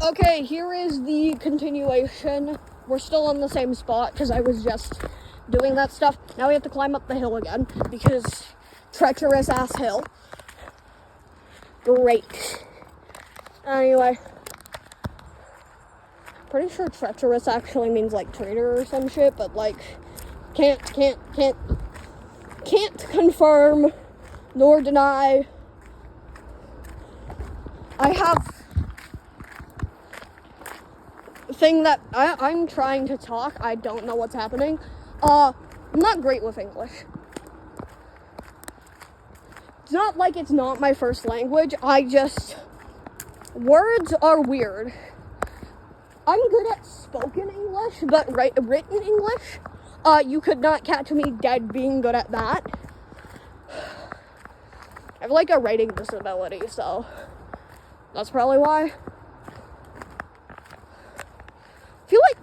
Okay, here is the continuation. We're still on the same spot because I was just doing that stuff. Now we have to climb up the hill again because treacherous ass hill. Great. Anyway, pretty sure treacherous actually means like traitor or some shit, but like can't confirm nor deny. I have thing that I'm trying to talk. I don't know what's happening. I'm not great with English. It's not like it's not my first language. Words are weird. I'm good at spoken English, but written English, you could not catch me dead being good at that. I have like a writing disability, so that's probably why. I feel like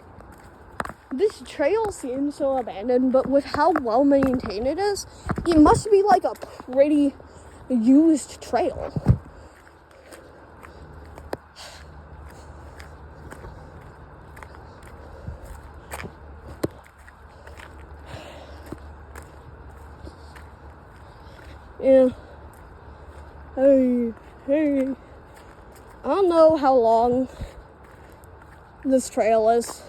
this trail seems so abandoned, but with how well maintained it is, it must be like a pretty used trail. Yeah. Hey. I don't know how long this trail is.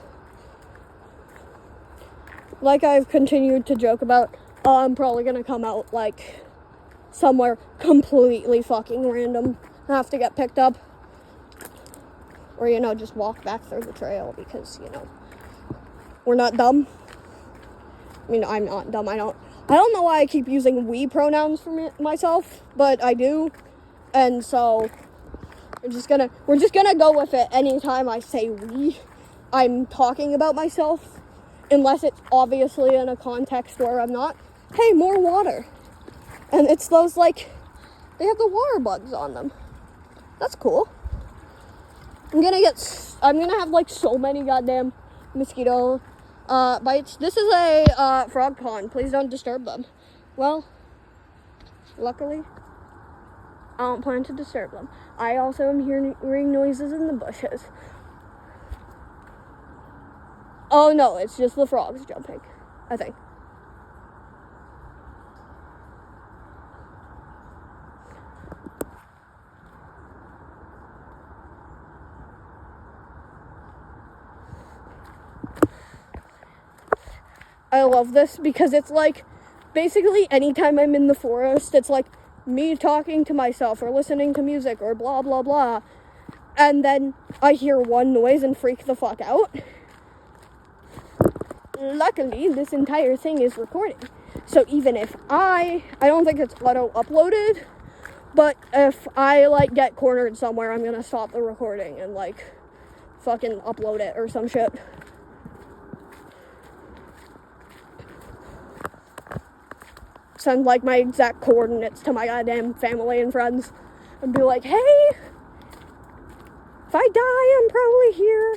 Like I've continued to joke about, I'm probably gonna come out like somewhere completely fucking random. I have to get picked up. Or, just walk back through the trail because, we're not dumb. I mean, I'm not dumb. I don't know why I keep using we pronouns for myself, but I do. And so we're just gonna go with it anytime I say we. I'm talking about myself, unless it's obviously in a context where I'm not. Hey, more water. And it's those, they have the water bugs on them. That's cool. I'm gonna have, so many goddamn mosquito bites. This is a frog pond. Please don't disturb them. Well, luckily, I don't plan to disturb them. I also am hearing noises in the bushes. Oh no, it's just the frogs jumping, I think. I love this because it's basically anytime I'm in the forest, it's me talking to myself or listening to music or blah blah blah, and then I hear one noise and freak the fuck out. Luckily, this entire thing is recording, so even if I don't think it's auto uploaded, but if I get cornered somewhere, I'm gonna stop the recording and fucking upload it or some shit. Send my exact coordinates to my goddamn family and friends and be like, hey, if I die, I'm probably here.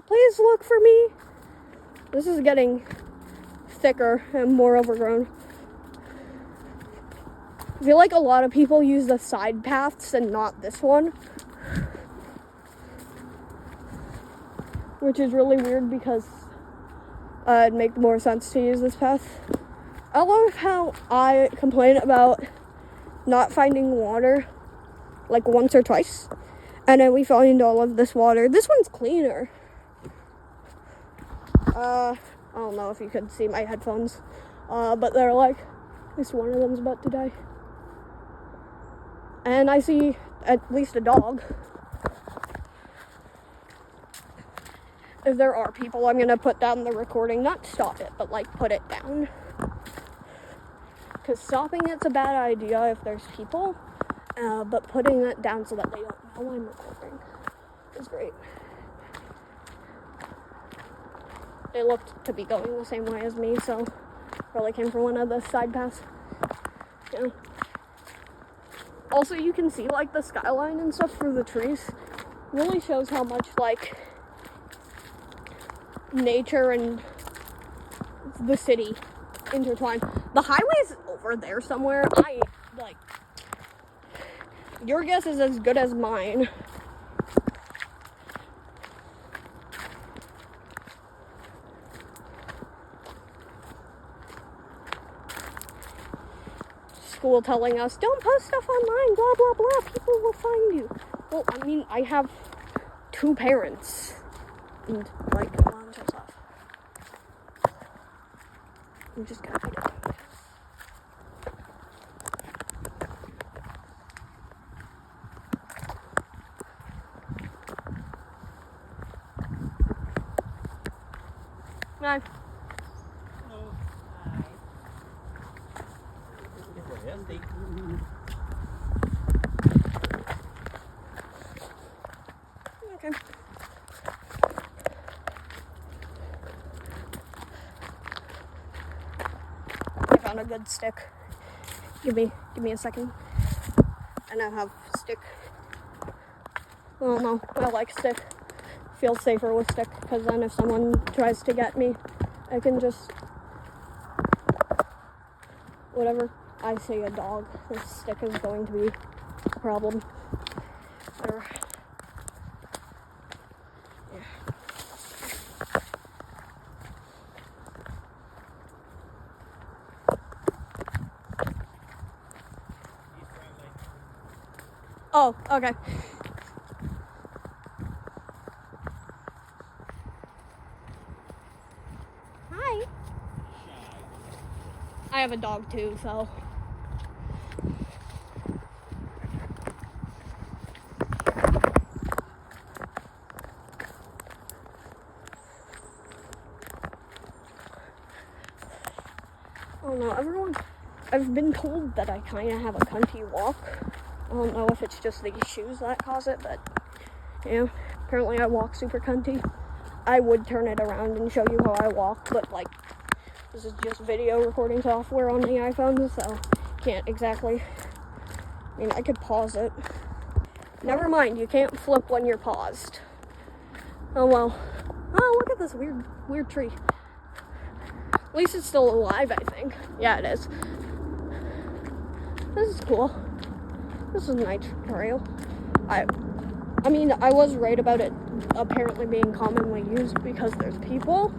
Please look for me. This is getting thicker and more overgrown. I feel like a lot of people use the side paths and not this one, which is really weird because it'd make more sense to use this path. I love how I complain about not finding water once or twice, and then we find all of this water. This one's cleaner. I don't know if you could see my headphones, but they're at least one of them's about to die. And I see at least a dog. If there are people, I'm gonna put down the recording, not stop it, but put it down. Because stopping it's a bad idea if there's people, but putting it down so that they don't know I'm recording is great. They looked to be going the same way as me, so probably came from one of the side paths. Yeah. Also, you can see the skyline and stuff through the trees. Really shows how much nature and the city intertwined. The highway's over there somewhere. Your guess is as good as mine. school telling us, don't post stuff online, blah, blah, blah, people will find you. Well, I mean, I have 2 parents, and, like, a bunch of stuff. I'm just gonna beat it. No. Okay. I found a good stick. Give me a second. And I have stick. Oh no, I like stick. Feels safer with stick, because then if someone tries to get me, I can just, whatever I say a dog, this stick is going to be a problem. Or, yeah. Oh, okay. Hi. I have a dog too, so. Oh no, I've been told that I kind of have a cunty walk. I don't know if it's just these shoes that cause it, but yeah, apparently I walk super cunty. I would turn it around and show you how I walk, but like, this is just video recording software on the iPhone, so can't exactly, I mean, I could pause it. Never mind, you can't flip when you're paused. Oh well. Oh, look at this weird tree. At least it's still alive, I think. Yeah, it is. This is cool. This is a nice trail. I mean, I was right about it apparently being commonly used because there's people.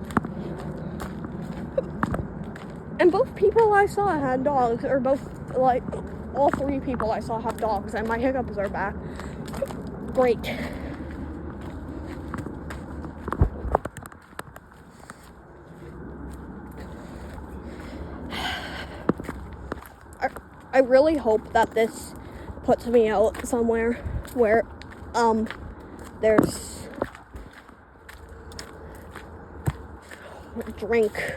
And both people I saw had dogs, or both, like, all 3 people I saw have dogs, and my hiccups are back. Great. I really hope that this puts me out somewhere where, there's a drink.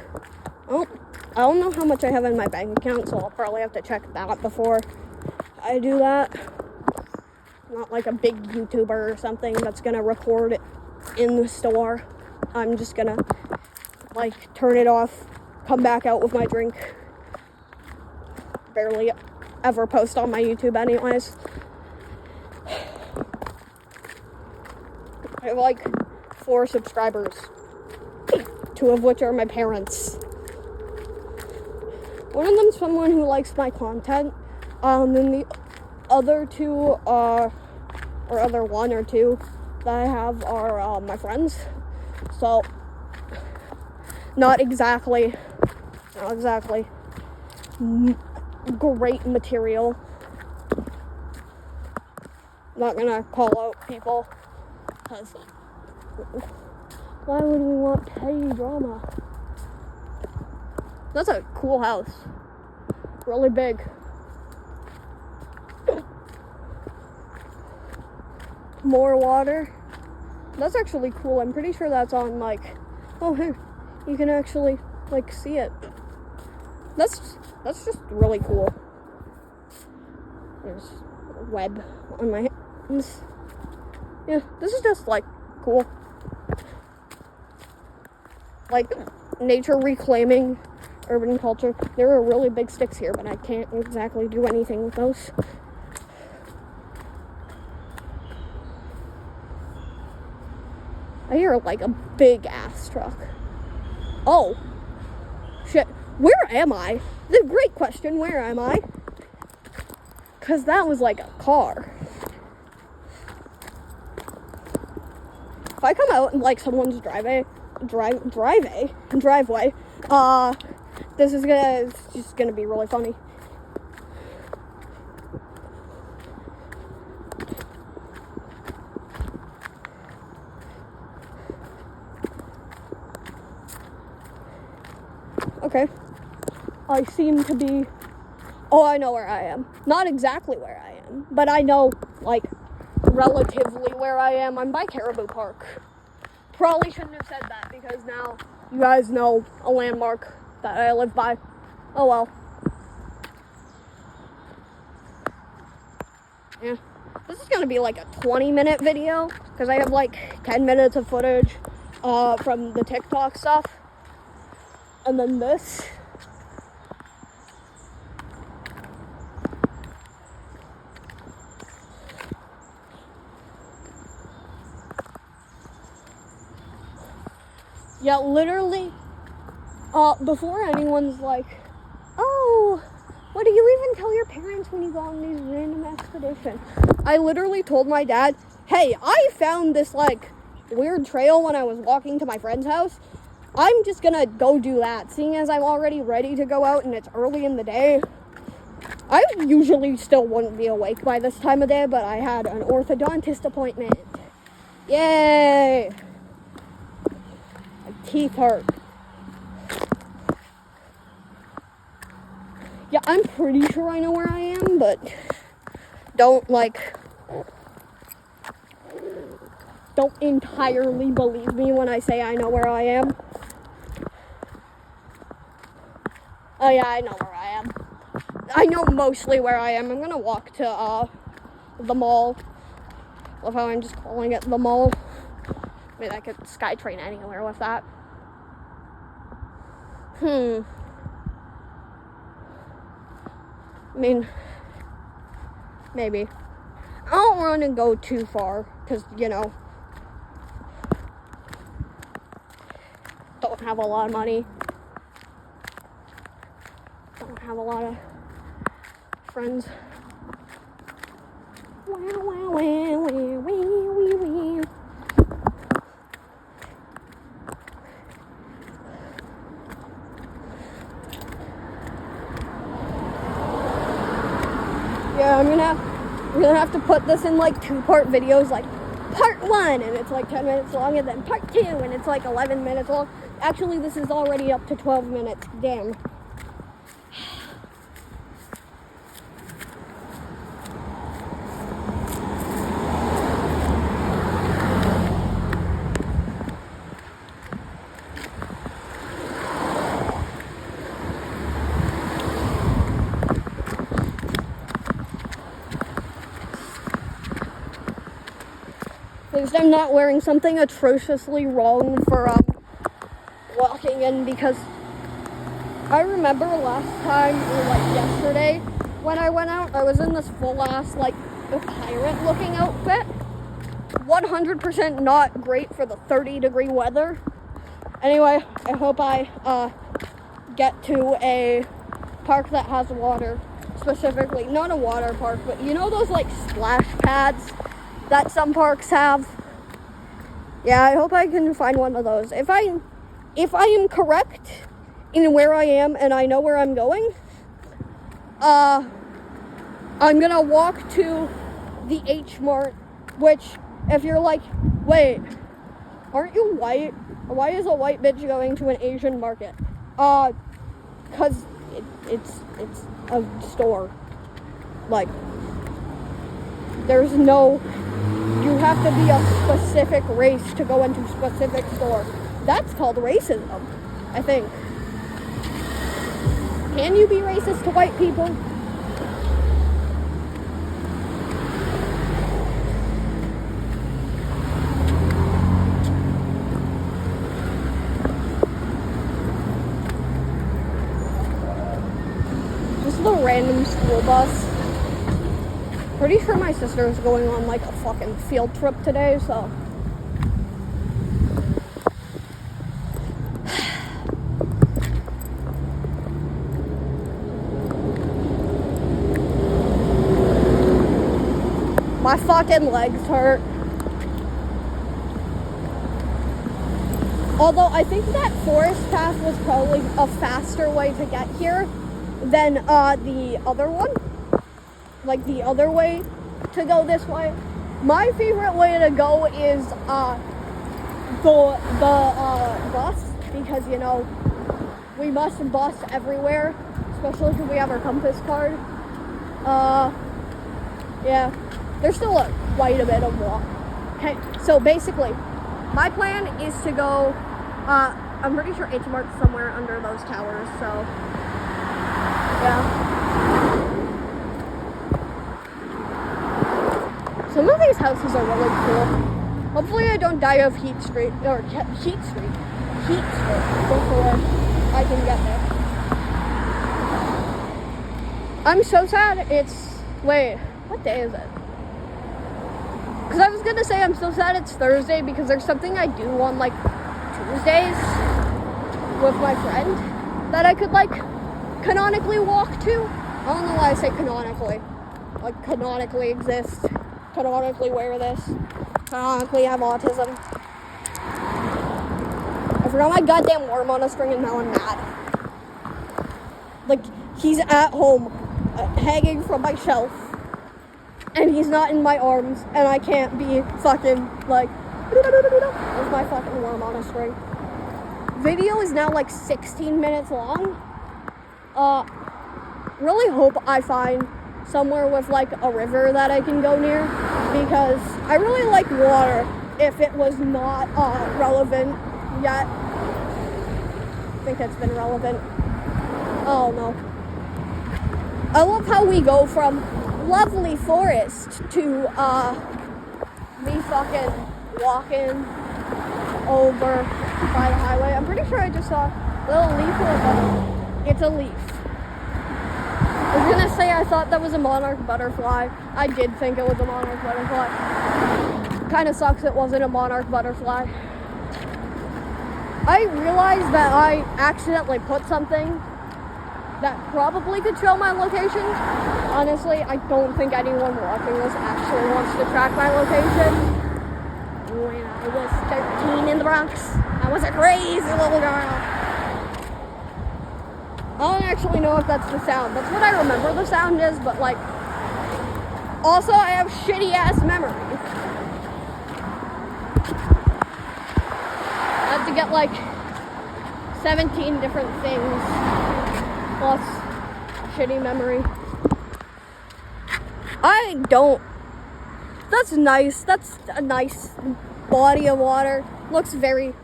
Oh, I don't know how much I have in my bank account, so I'll probably have to check that before I do that. Not like a big YouTuber or something that's gonna record it in the store. I'm just gonna, like, turn it off, come back out with my drink. Barely ever post on my YouTube anyways. I have like 4 subscribers, 2 of which are my parents. One of them's someone who likes my content, and the other 2 or other 1 or 2 that I have are my friends. So not exactly great material. Not gonna call out people, because why would we want petty drama? That's a cool house. Really big. More water. That's actually cool. I'm pretty sure that's on, like, oh hey, you can actually, like, see it. That's just really cool. There's a web on my hands. Yeah, this is just, like, cool. Like, nature reclaiming urban culture. There are really big sticks here, but I can't exactly do anything with those. I hear, like, a big ass truck. Oh. Shit. Where am I? The great question, where am I? Because that was like a car. If I come out in, like, someone's driveway, this is just gonna be really funny. I seem to be, oh, I know where I am. Not exactly where I am, but I know, like, relatively where I am. I'm by Caribou Park. Probably shouldn't have said that because now you guys know a landmark that I live by. Oh well. Yeah. This is gonna be like a 20-minute video because I have like 10 minutes of footage from the TikTok stuff. And then this. Yeah, literally, before anyone's like, oh, what do you even tell your parents when you go on these random expeditions? I literally told my dad, hey, I found this, like, weird trail when I was walking to my friend's house. I'm just gonna go do that, seeing as I'm already ready to go out and it's early in the day. I usually still wouldn't be awake by this time of day, but I had an orthodontist appointment. Yay! My teeth hurt. Yeah, I'm pretty sure I know where I am, but don't entirely believe me when I say I know where I am. Oh yeah, I know where I am. I know mostly where I am. I'm gonna walk to the mall. Love how I'm just calling it the mall. I mean, I could SkyTrain anywhere with that. I mean, maybe. I don't want to go too far, because, you know, don't have a lot of money. Don't have a lot of friends. Yeah, I'm gonna have to put this in like 2-part videos, like part 1 and it's like 10 minutes long, and then part 2 and it's like 11 minutes long. Actually, this is already up to 12 minutes. Damn. At least I'm not wearing something atrociously wrong for walking in, because I remember last time, or like yesterday, when I went out, I was in this full-ass, like, pirate-looking outfit. 100% not great for the 30-degree weather. Anyway, I hope I get to a park that has water. Specifically, not a water park, but you know those, like, splash pads that some parks have? Yeah, I hope I can find one of those. If I am correct in where I am and I know where I'm going, I'm gonna walk to the H Mart, which, if you're like, wait, aren't you white? Why is a white bitch going to an Asian market? Cause it's a store. Like, there's no, you have to be a specific race to go into a specific store. That's called racism, I think. Can you be racist to white people? Just the random school bus. Pretty sure my sister is going on like a fucking field trip today, so. My fucking legs hurt. Although I think that forest path was probably a faster way to get here than the other one. Like the other way to go this way. My favorite way to go is the bus, because, you know, we must bus everywhere. especially because we have our compass card. Yeah, there's still quite a bit of walk. Okay, so basically, my plan is to go, I'm pretty sure H Mart's somewhere under those towers, so, yeah. Some of these houses are really cool. Hopefully I don't die of heat stroke before I can get there. I'm so sad wait, what day is it? Because I was gonna say I'm so sad it's Thursday because there's something I do on like Tuesdays with my friend that I could like canonically walk to. I don't know why I say canonically. Like canonically exist. Canonically wear this. Canonically have autism. I forgot my goddamn worm on a string and now I'm mad. Like, he's at home, hanging from my shelf, and he's not in my arms, and I can't be fucking, like, there's my fucking worm on a string. Video is now, like, 16 minutes long. Really hope I find somewhere with, like, a river that I can go near, because I really like water if it was not, relevant yet. I think it's been relevant. Oh, no. I love how we go from lovely forest to, me fucking walking over by the highway. I'm pretty sure I just saw a little leaf or it's a leaf. I was gonna say I thought that was a monarch butterfly. I did think it was a monarch butterfly. Kinda sucks it wasn't a monarch butterfly. I realized that I accidentally put something that probably could show my location. Honestly, I don't think anyone watching this actually wants to track my location. When I was 13 in the Bronx, I was a crazy little girl. I don't actually know if that's the sound. That's what I remember the sound is, but like, also I have shitty ass memory. I have to get like 17 different things plus shitty memory. That's nice. That's a nice body of water. Looks very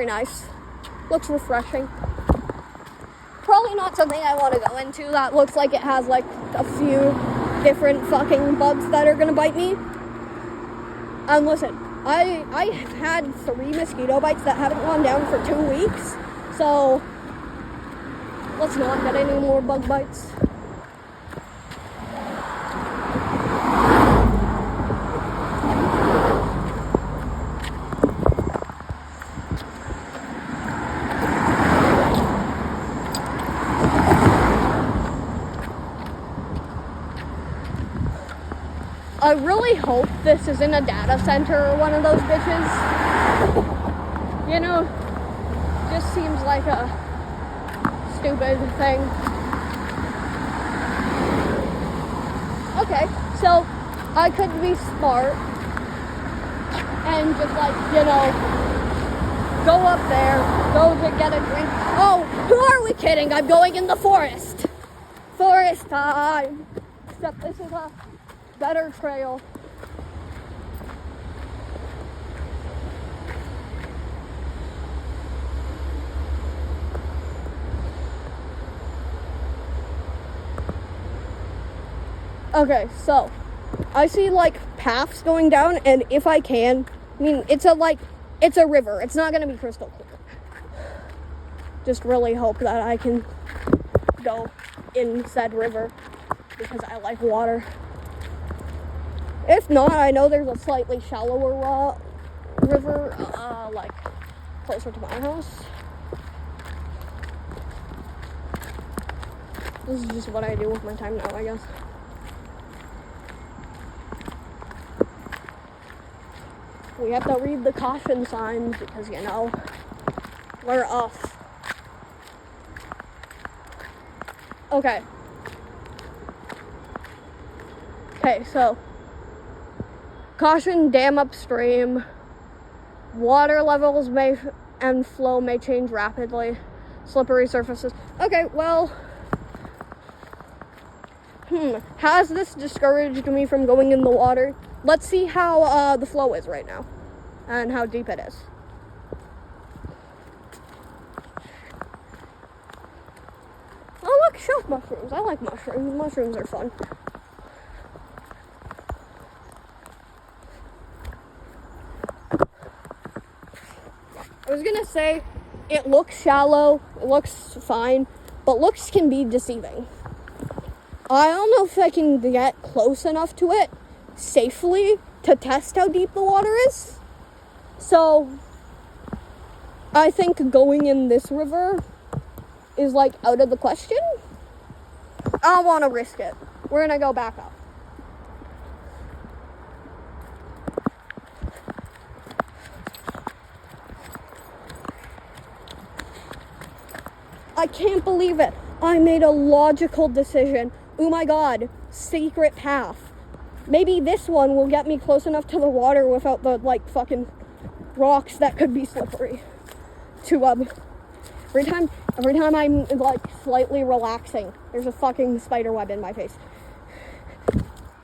nice. Looks refreshing. Probably not something I want to go into. That looks like it has like a few different fucking bugs that are gonna bite me. Listen, I have had 3 mosquito bites that haven't gone down for 2 weeks, so let's not get any more bug bites. I really hope this isn't a data center or one of those bitches. You know, just seems like a stupid thing. Okay, so I could be smart and just like, you know, go up there, go to get a drink. Oh, who are we kidding? I'm going in the forest. Forest time. Except this is a better trail. Okay, so I see like paths going down, and if I can, I mean, it's a river. It's not gonna be crystal clear. Just really hope that I can go in said river because I like water. If not, I know there's a slightly shallower river, like closer to my house. This is just what I do with my time now, I guess. We have to read the caution signs because, you know, we're off. Okay, so caution, dam upstream. Water levels and flow may change rapidly. Slippery surfaces. Okay, well, has this discouraged me from going in the water? Let's see how the flow is right now and how deep it is. Oh, look, shelf mushrooms. I like mushrooms. Mushrooms are fun. I was gonna say, it looks shallow, it looks fine, but looks can be deceiving. I don't know if I can get close enough to it safely to test how deep the water is. So, I think going in this river is like out of the question. I don't want to risk it. We're gonna go back up. I can't believe it. I made a logical decision. Oh my god, secret path. Maybe this one will get me close enough to the water without the, like, fucking rocks that could be slippery. Every time I'm, like, slightly relaxing, there's a fucking spider web in my face.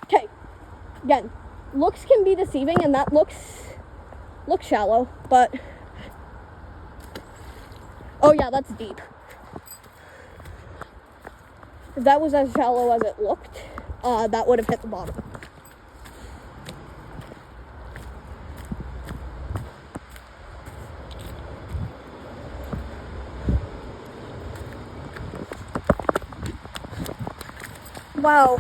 Okay, again, looks can be deceiving, and that looks shallow, but... Oh yeah, that's deep. If that was as shallow as it looked, that would have hit the bottom. Wow.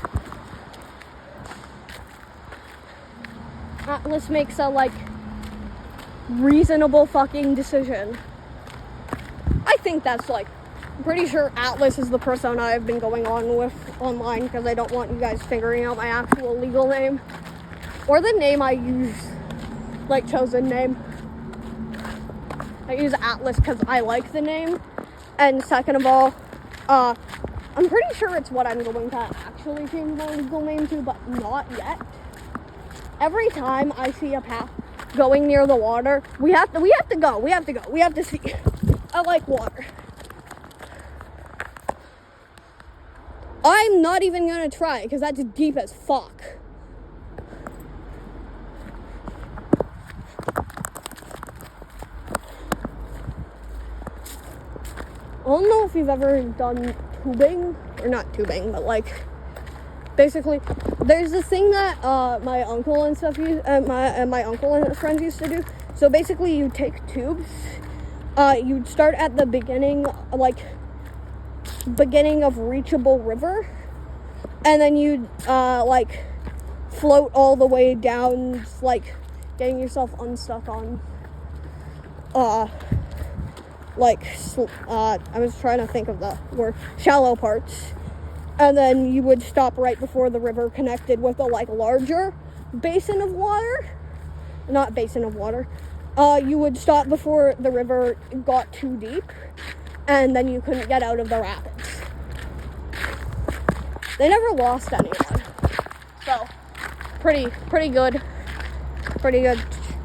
Atlas makes a, like, reasonable fucking decision. I think that's, like, I'm pretty sure Atlas is the persona I've been going on with online because I don't want you guys figuring out my actual legal name. Or the name I use, like, chosen name. I use Atlas because I like the name. And second of all, I'm pretty sure it's what I'm going to actually change my legal name to, but not yet. Every time I see a path going near the water, we have to go. We have to see. I like water. I'm not even gonna try because that's deep as fuck. I don't know if you've ever done tubing, or not tubing, but like, basically, there's this thing that my uncle and stuff my uncle and his friends used to do. So basically, you take tubes. You'd start at the beginning of reachable river, and then you'd float all the way down, like getting yourself unstuck on I was trying to think of the word, shallow parts, and then you would stop right before the river connected with a larger basin of water. You would stop before the river got too deep, and then you couldn't get out of the rapids. They never lost anyone, so pretty good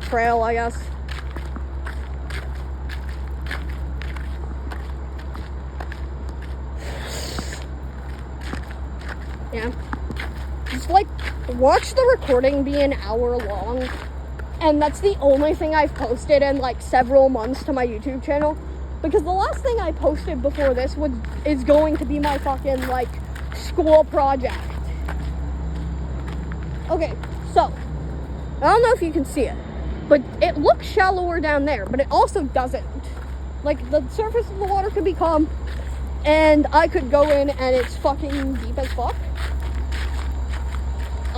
trail, I guess. Yeah, just watch the recording be an hour long, and that's the only thing I've posted in several months to my YouTube channel, because the last thing I posted before this is going to be my fucking school project. Okay, so I don't know if you can see it, but it looks shallower down there, but it also doesn't. The surface of the water could be calm, and I could go in and it's fucking deep as fuck.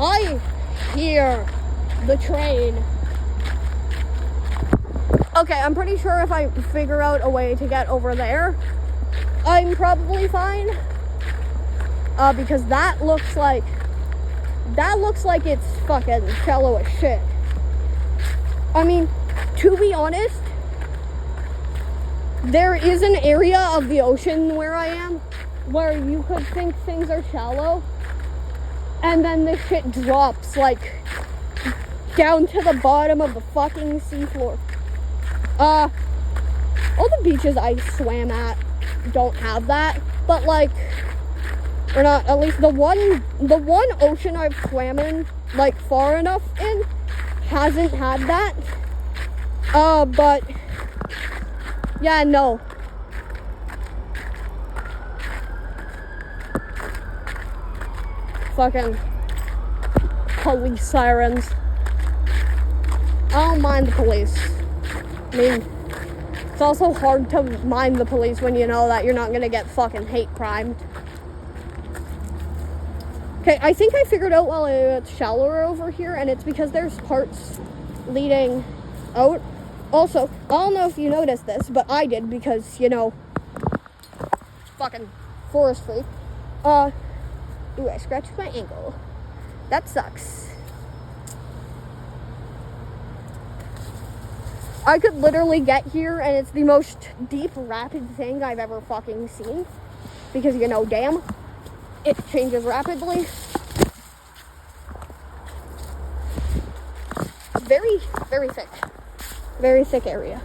I hear the train. Okay, I'm pretty sure if I figure out a way to get over there, I'm probably fine. Because that looks like it's fucking shallow as shit. I mean, to be honest, there is an area of the ocean where I am where you could think things are shallow, and then this shit drops down to the bottom of the fucking seafloor. All the beaches I swam at don't have that. But like, or not, at least the one ocean I've swam in, like far enough in, hasn't had that. But yeah, no. Fucking police sirens. I don't mind the police. I mean, it's also hard to mind the police when you know that you're not gonna get fucking hate crimed. Okay, I think I figured out why it's shallower over here, and it's because there's parts leading out. Also, I don't know if you noticed this, but I did because, you know, fucking forestry. Ooh, I scratched my ankle. That sucks. I could literally get here, and it's the most deep, rapid thing I've ever fucking seen. Because, you know, damn, it changes rapidly. Very, very thick. Very thick area.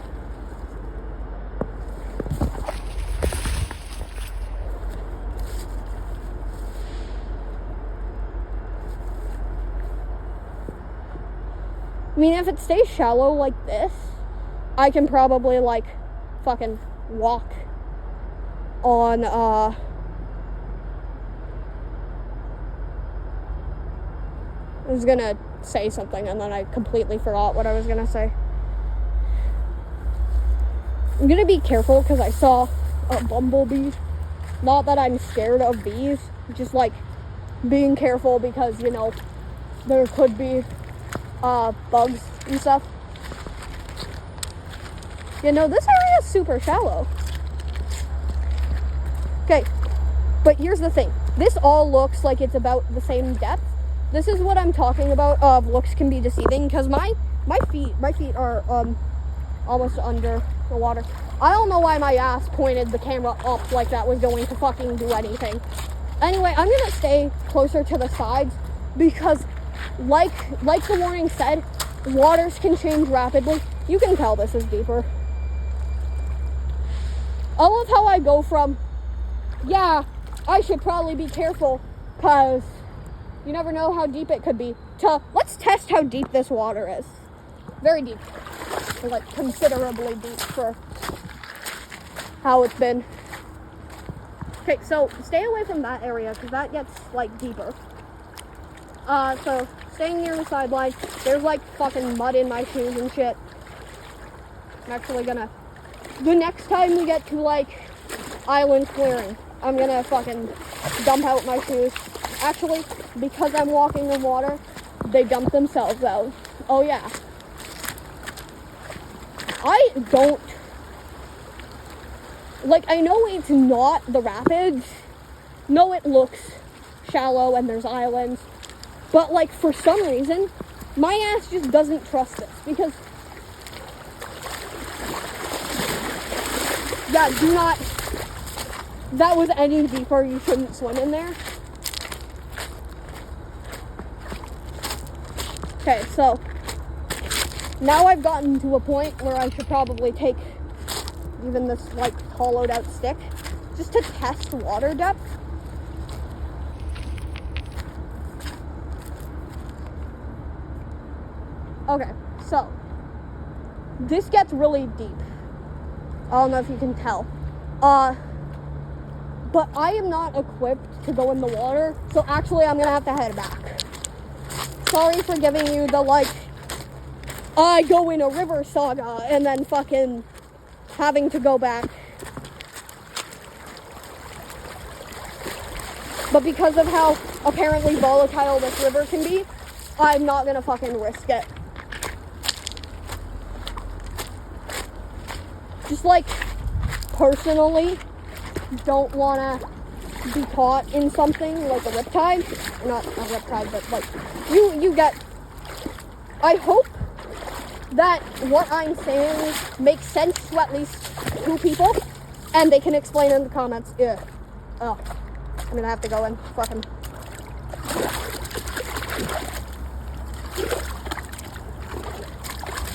I mean, if it stays shallow like this, I can probably, like, fucking walk on, I was gonna say something and then I completely forgot what I was gonna say. I'm gonna be careful because I saw a bumblebee. Not that I'm scared of bees, just, like, being careful because, you know, there could be bugs and stuff. You know, this area is super shallow. Okay, but here's the thing. This all looks like it's about the same depth. This is what I'm talking about. Looks can be deceiving because my feet are almost under the water. I don't know why my ass pointed the camera up like that was going to fucking do anything. Anyway, I'm gonna stay closer to the sides because like the warning said, waters can change rapidly. You can tell this is deeper. I love how I go from, yeah, I should probably be careful because you never know how deep it could be, to let's test how deep this water is. Very deep. Like, considerably deep for how it's been. Okay, so stay away from that area because that gets, like, deeper. So staying near the sideline. There's, like, fucking mud in my shoes and shit. I'm actually gonna, the next time we get to, like, island clearing, I'm gonna fucking dump out my shoes. Actually, because I'm walking in water, they dump themselves out. Oh yeah. I don't, like, I know it's not the rapids. No, it looks shallow and there's islands. But, like, for some reason, my ass just doesn't trust this. Because, yeah, do not, if that was any deeper, you shouldn't swim in there. Okay, so now I've gotten to a point where I should probably take even this, like, hollowed out stick just to test water depth. Okay, so this gets really deep. I don't know if you can tell. But I am not equipped to go in the water, so actually I'm gonna have to head back. Sorry for giving you the, like, I go in a river saga and then fucking having to go back. But because of how apparently volatile this river can be, I'm not gonna fucking risk it. Just, like, personally, don't wanna be caught in something like a riptide. Not a riptide, but, like, you get, I hope that what I'm saying makes sense to at least 2 people, and they can explain in the comments. Yeah. Oh, I'm gonna have to go and fucking.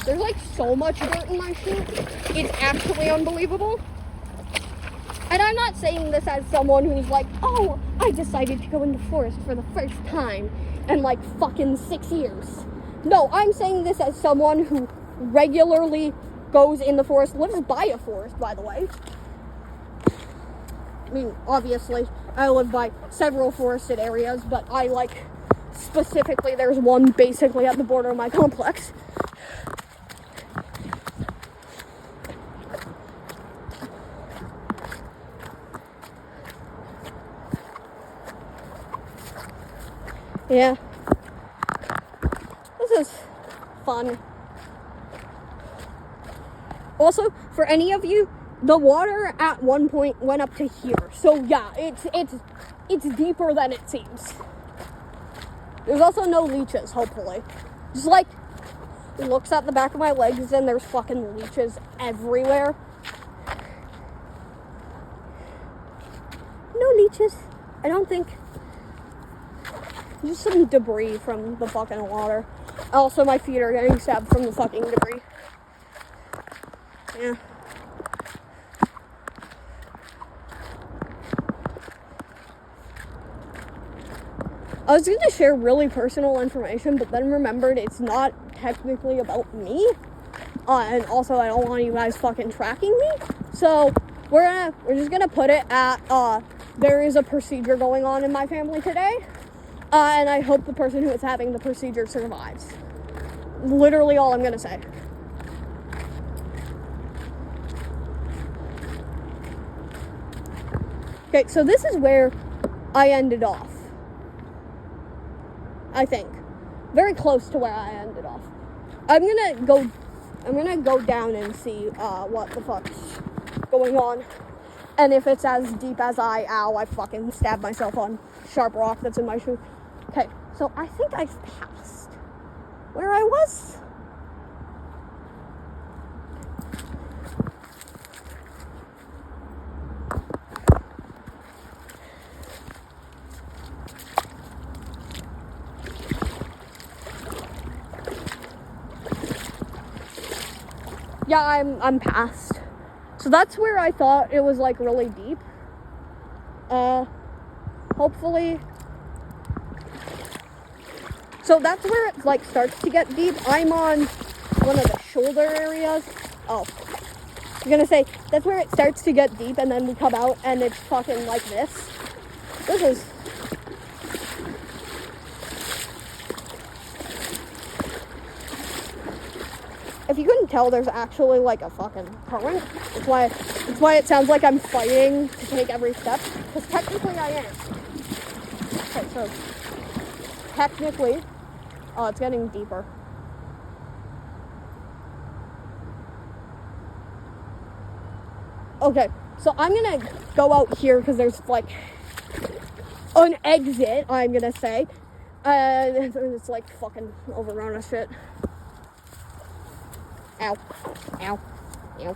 There's, like, so much dirt in my shoe. It's actually unbelievable. And I'm not saying this as someone who's like, oh, I decided to go in the forest for the first time in like fucking 6 years. No, I'm saying this as someone who regularly goes in the forest, lives by a forest, by the way. I mean, obviously, I live by several forested areas, but I like, specifically, there's one basically at the border of my complex. Yeah. This is fun. Also, for any of you, the water at one point went up to here. So yeah, it's deeper than it seems. There's also no leeches, hopefully. Just like, looks at the back of my legs and there's fucking leeches everywhere. No leeches, I don't think. Just some debris from the fucking water. Also, my feet are getting stabbed from the fucking debris. Yeah. I was going to share really personal information, but then remembered it's not technically about me. And also, I don't want you guys fucking tracking me. So, we're just gonna put it at, there is a procedure going on in my family today. And I hope the person who is having the procedure survives. Literally all I'm gonna say. Okay, so this is where I ended off. I think. Very close to where I ended off. I'm gonna go down and see what the fuck's going on. And if it's as deep as I fucking stabbed myself on sharp rock that's in my shoe. Okay, so I think I've passed where I was. Yeah, I'm past. So that's where I thought it was like really deep. Hopefully. So that's where it like starts to get deep. I'm on one of the shoulder areas. Oh. I'm gonna say that's where it starts to get deep and then we come out and it's fucking like this. This is if you couldn't tell, there's actually like a fucking current. That's why it sounds like I'm fighting to take every step. Because technically I am. Okay, so technically, oh, it's getting deeper. Okay, so I'm gonna go out here because there's like an exit, I'm gonna say. It's like fucking overrun of shit. Ow. Ow. Ow.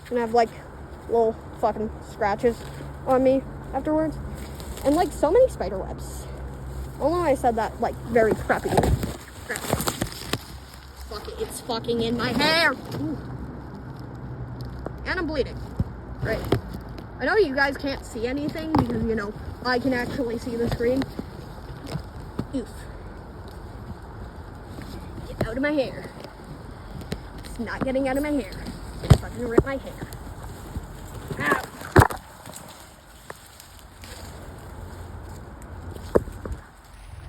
And I have like little fucking scratches on me afterwards. And like so many spider webs. I don't know why I said that like very crappy. Fuck it, it's fucking in my hair. Ooh. And I'm bleeding. Right. I know you guys can't see anything because, you know, I can actually see the screen. Oof. Get out of my hair. It's not getting out of my hair. It's fucking rip my hair. Ow.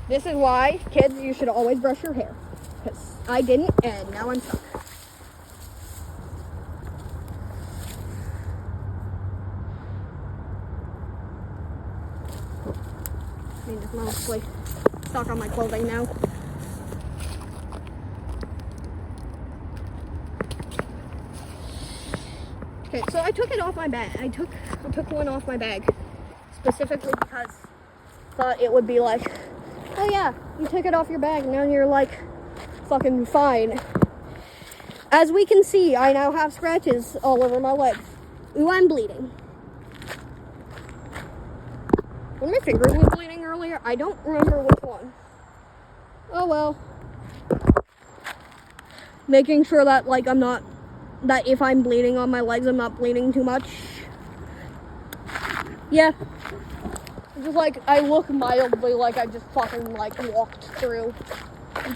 This is why, kids, you should always brush your hair. Because I didn't, and now I'm stuck. I mean, it's mostly stuck on my clothing now. Okay, so I took it off my bag. I took one off my bag. Specifically because I thought it would be like, oh yeah, you took it off your bag, now you're like fucking fine. As we can see, I now have scratches all over my legs. Ooh, I'm bleeding. One of my fingers was bleeding earlier. I don't remember which one. Oh well. Making sure that, like, that if I'm bleeding on my legs, I'm not bleeding too much. Yeah. Just, like, I look mildly like I just fucking, like, walked through.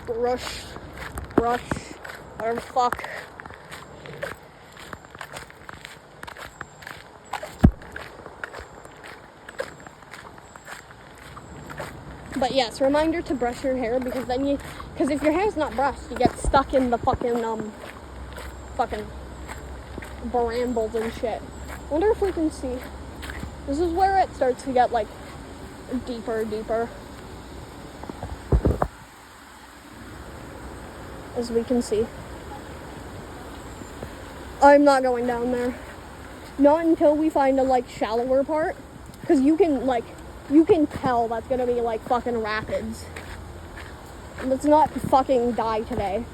Brush, whatever the fuck. But yes, reminder to brush your hair, because if your hair's not brushed, you get stuck in the fucking brambles and shit. Wonder if we can see. This is where it starts to get, like, deeper. As we can see. I'm not going down there. Not until we find a, like, shallower part. Because you can tell that's gonna be, like, fucking rapids. Let's not fucking die today.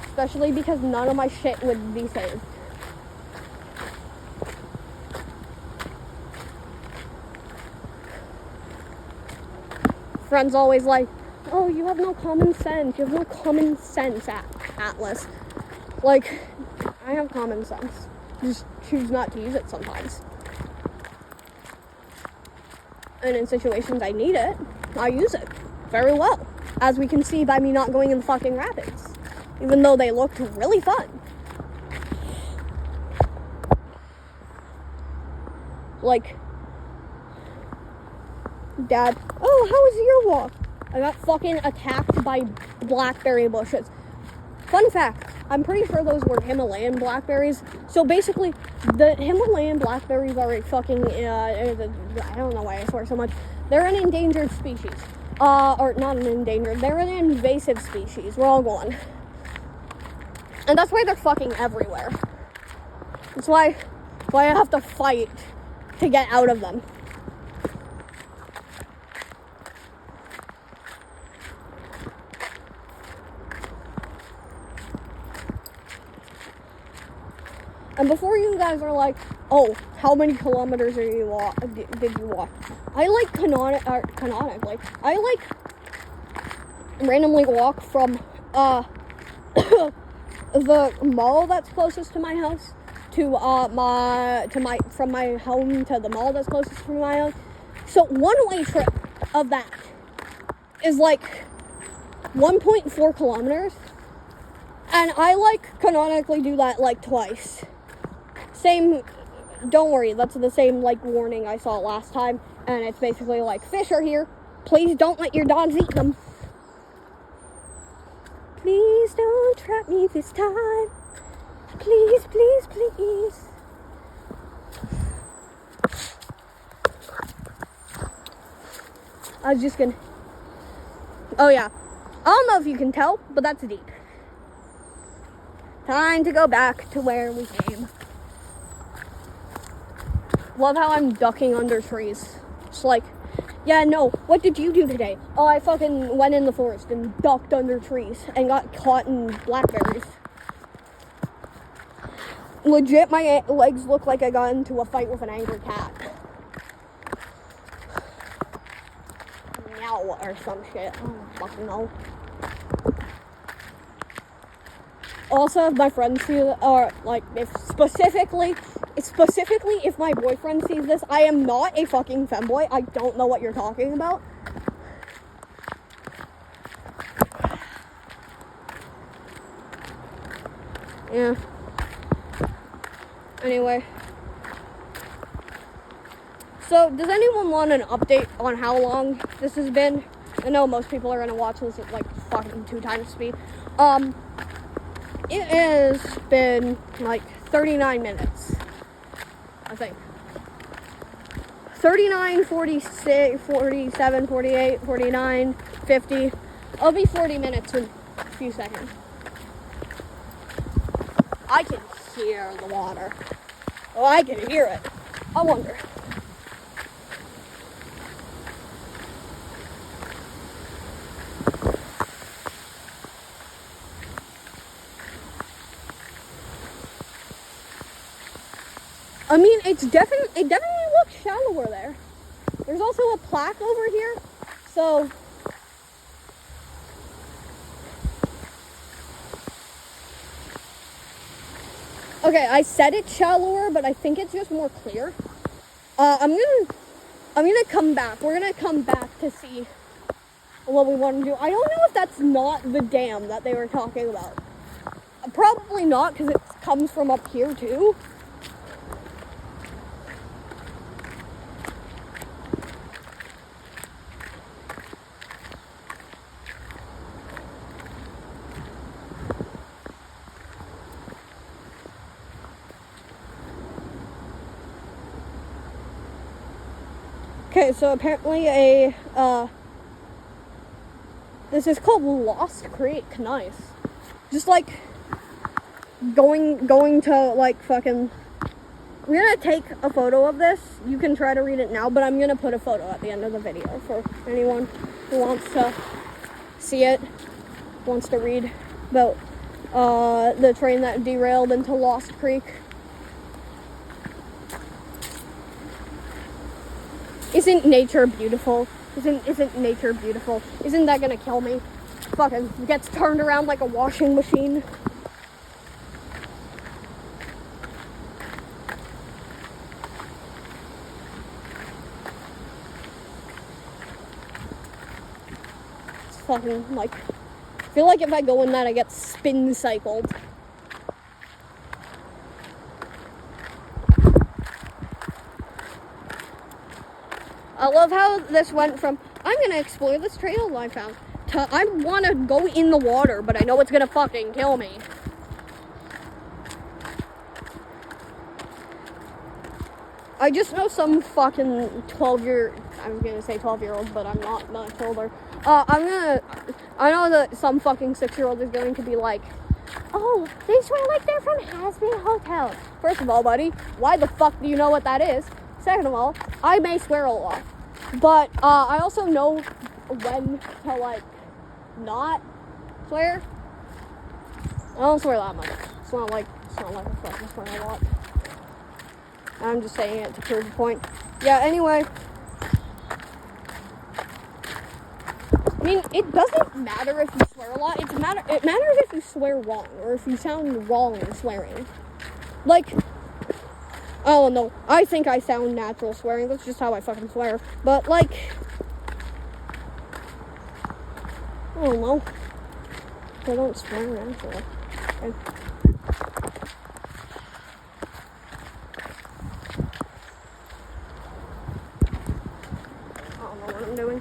Especially because none of my shit would be saved. Friends always like, oh, you have no common sense. You have no common sense, Atlas. Like, I have common sense. Just choose not to use it sometimes. And in situations I need it, I use it very well. As we can see by me not going in the fucking rapids. Even though they looked really fun. Like, Dad, oh, how was your walk? I got fucking attacked by blackberry bushes. Fun fact, I'm pretty sure those were Himalayan blackberries. So basically, the Himalayan blackberries are a fucking, I don't know why I swear so much. They're an endangered species. Or not an endangered, they're an invasive species. Wrong one. And that's why they're fucking everywhere. That's why I have to fight to get out of them. And before you guys are like, oh, how many kilometers did you walk? I like canonically. I like randomly walk from the mall that's closest to my house to from my home to the mall that's closest to my house. So one-way trip of that is like 1.4 kilometers. And I like canonically do that like twice. Same, don't worry, that's the same like warning I saw last time. And it's basically like, fish are here. Please don't let your dogs eat them. Please don't trap me this time. Please, please, please. I was just gonna... Oh yeah. I don't know if you can tell, but that's deep. Time to go back to where we came. Love how I'm ducking under trees. It's like, yeah, no, what did you do today? Oh, I fucking went in the forest and ducked under trees and got caught in blackberries. Legit, my legs look like I got into a fight with an angry cat. Meow or some shit. I don't fucking know. Also, if my friends see it, or like, if specifically if my boyfriend sees this, I am not a fucking femboy. I don't know what you're talking about. Yeah. Anyway. So, does anyone want an update on how long this has been? I know most people are gonna watch this at like fucking 2 times speed. It has been like 39 minutes, I think. 39, 46, 47, 48, 49, 50. It'll be 40 minutes in a few seconds. I can hear the water. Oh, I can hear it. I wonder. I mean, it definitely looks shallower there. There's also a plaque over here, so Okay, I said it's shallower, but I think it's just more clear. I'm gonna come back. We're gonna come back to see what we want to do. I don't know if that's not the dam that they were talking about. Probably not, because it comes from up here too. Okay, so apparently this is called Lost Creek. Nice. Just like going to like fucking. We're gonna take a photo of this. You can try to read it now, but I'm gonna put a photo at the end of the video for anyone who wants to see it, wants to read about the train that derailed into Lost Creek. Isn't nature beautiful? Isn't nature beautiful? Isn't that gonna kill me? Fucking gets turned around like a washing machine. It's fucking like, I feel like if I go in that I get spin cycled. I love how this went from, I'm gonna explore this trail I found, to I wanna go in the water, but I know it's gonna fucking kill me. I just know some fucking 12-year-old, but I'm not much older. I know that some fucking 6-year-old is going to be like, oh, they swear like they're from Has-Been Hotel. First of all, buddy, why the fuck do you know what that is? Second of all, I may swear a lot, but I also know when to like not swear. I don't swear that much. It's not like I fucking swear a lot. I'm just saying it to prove a point. Yeah. Anyway, I mean, it doesn't matter if you swear a lot. It matters if you swear wrong or if you sound wrong swearing. Like, I don't know. I think I sound natural swearing. That's just how I fucking swear. But, like, I don't know. I don't swear naturally. Okay. I don't know what I'm doing.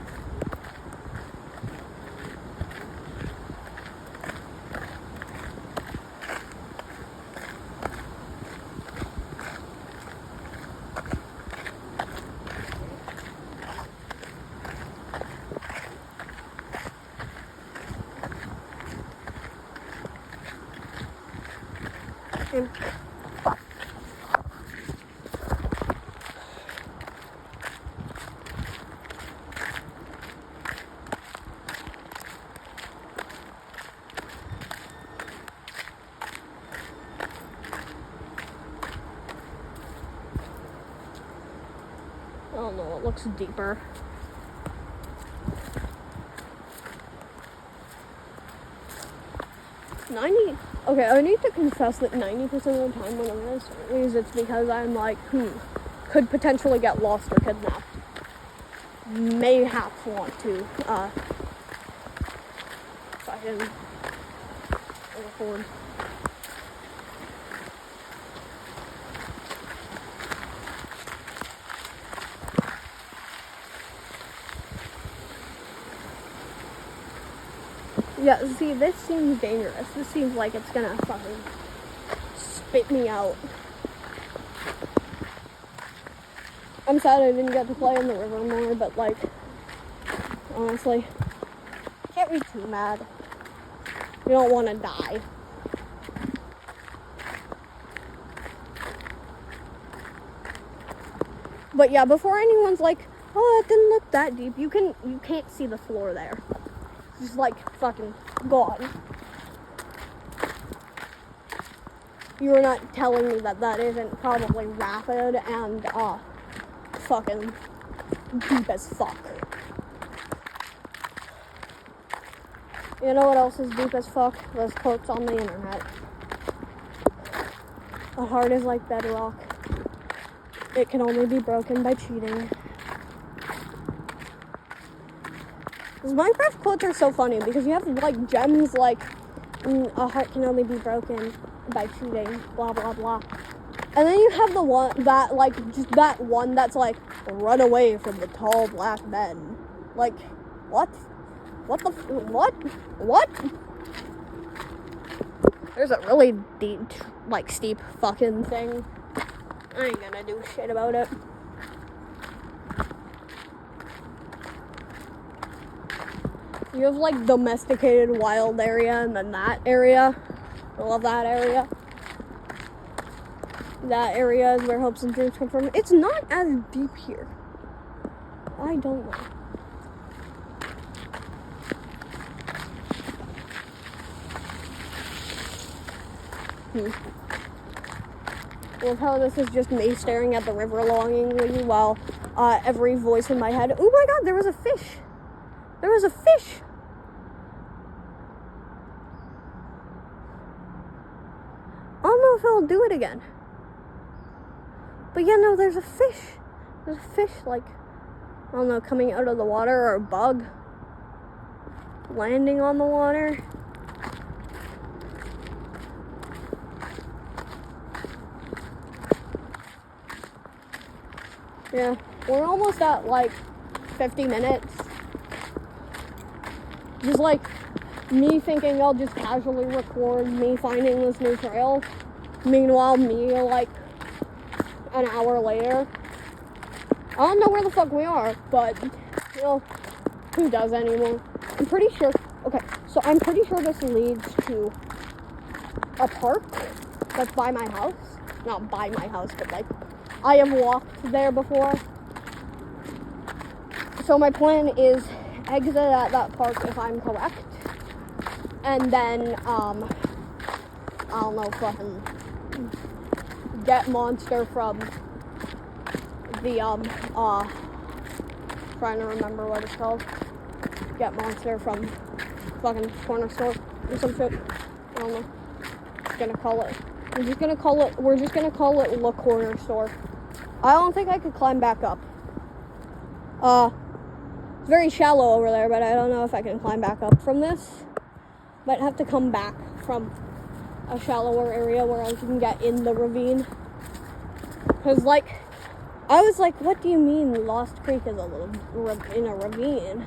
I don't know, it looks deeper. Okay, I need to confess that 90% of the time when I'm in series, it's because I'm like, could potentially get lost or kidnapped. Mayhaps want to, fucking record. Yeah, see, this seems dangerous. This seems like it's gonna fucking spit me out. I'm sad I didn't get to play in the river more, but, like, honestly, can't be too mad. You don't want to die. But yeah, before anyone's like, oh, it didn't look that deep, you can't see the floor there. Just like fucking gone. You were not telling me that isn't probably rapid and fucking deep as fuck. You know what else is deep as fuck? Those quotes on the internet. A heart is like bedrock. It can only be broken by cheating. These Minecraft quotes are so funny because you have like gems like a heart can only be broken by cheating, blah blah blah. And then you have the one that like just that one that's like run away from the tall black men. Like what? What the what? What? There's a really deep, like steep fucking thing. I ain't gonna do shit about it. You have like domesticated wild area and then that area. I love that area. That area is where hopes and dreams come from. It's not as deep here. I don't know. Love how this is just me staring at the river longingly while every voice in my head. Oh my god, there was a fish. There was a fish. I don't know if I'll do it again. But yeah, no, there's a fish. There's a fish, like, I don't know, coming out of the water, or a bug landing on the water. Yeah, we're almost at like 50 minutes. Just like me thinking I'll just casually record me finding this new trail. Meanwhile, me like an hour later. I don't know where the fuck we are, but you know, who does anymore? I'm pretty sure. Okay, so I'm pretty sure this leads to a park that's by my house. Not by my house, but like I have walked there before. So my plan is exit at that park if I'm correct. And then, I don't know, fucking get Monster from the, trying to remember what it's called. Get Monster from fucking corner store or some shit. I don't know. We're just gonna call it the corner store. I don't think I could climb back up. It's very shallow over there, but I don't know if I can climb back up from this. Might have to come back from a shallower area where I can get in the ravine. Cause like, I was like, what do you mean Lost Creek is a little in a ravine?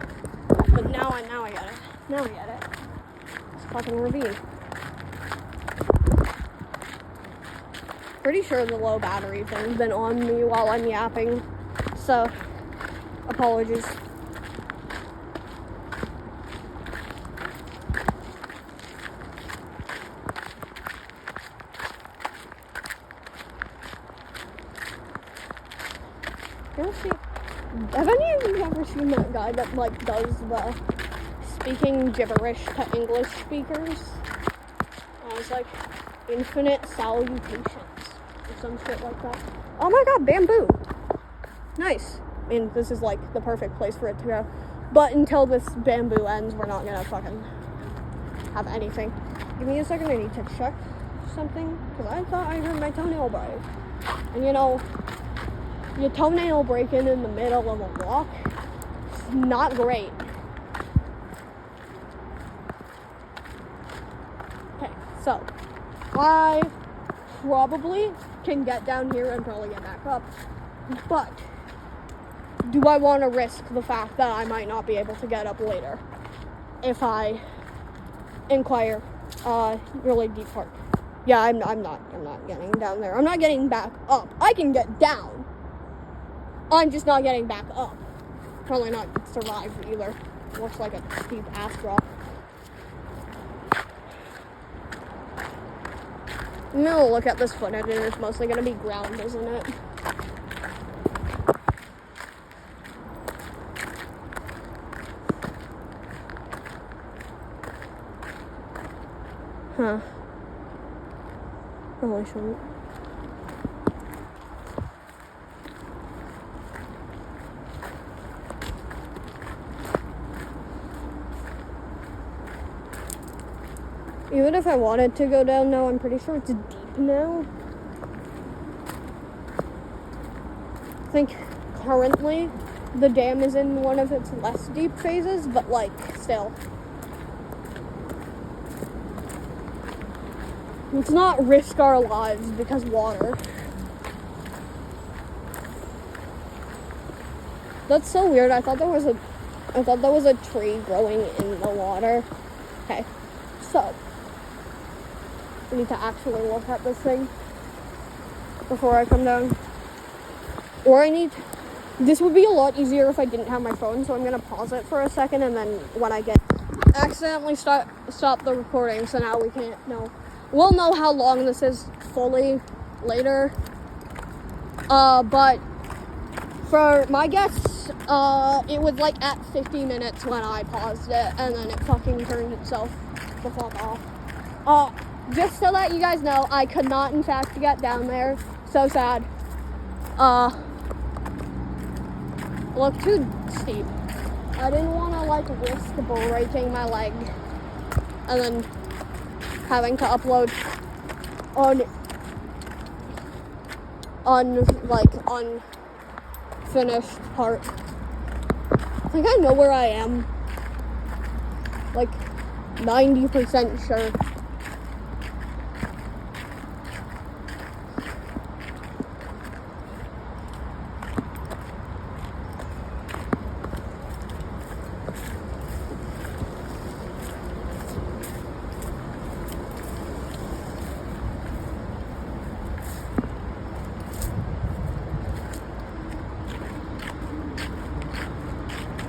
But now I get it. Now I get it. It's a fucking ravine. Pretty sure the low battery thing's been on me while I'm yapping. So, apologies. Have any of you ever seen that guy that like does the speaking gibberish to English speakers? I was like, infinite salutations or some shit like that. Oh my god, bamboo! Nice. I mean, this is like the perfect place for it to go. But until this bamboo ends, we're not gonna fucking have anything. Give me a second, I need to check something, because I thought I heard my toenail break. And you know, your toenail breaking in the middle of a walk, it's not great. Okay, so I probably can get down here and probably get back up, but do I want to risk the fact that I might not be able to get up later if I inquire really deep part? Yeah, I'm not getting down there. I'm not getting back up. I can get down. I'm just not getting back up. Probably not survive either. Looks like a steep ass drop. I'm gonna look at this footage and it's mostly gonna be ground, isn't it? Huh. Probably shouldn't. Even if I wanted to go down now, I'm pretty sure it's deep now. think currently the dam is in one of its less deep phases, but like still. Let's not risk our lives because water. That's so weird. I thought there was a tree growing in the water. Okay. So I need to actually look at this thing before I come down. Or this would be a lot easier if I didn't have my phone, so I'm gonna pause it for a second, and then when I accidentally stop the recording, so now we can't know. We'll know how long this is fully later. But for my guess, it was like at 50 minutes when I paused it, and then it fucking turned itself the fuck off. Just so that you guys know, I could not in fact get down there. So sad. Look too steep. I didn't want to like risk breaking my leg and then having to upload unfinished part. I think I know where I am. Like 90% sure.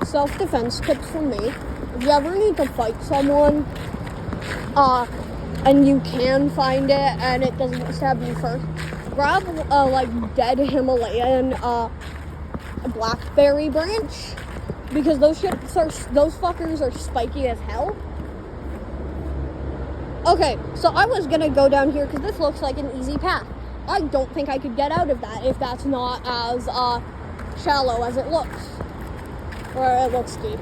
Self-defense tips from me. If you ever need to fight someone, and you can find it and it doesn't stab you first, grab like dead Himalayan blackberry branch, because those fuckers are spiky as hell. Okay, so I was gonna go down here because this looks like an easy path. I don't think I could get out of that if that's not as shallow as it looks. Or it looks deep.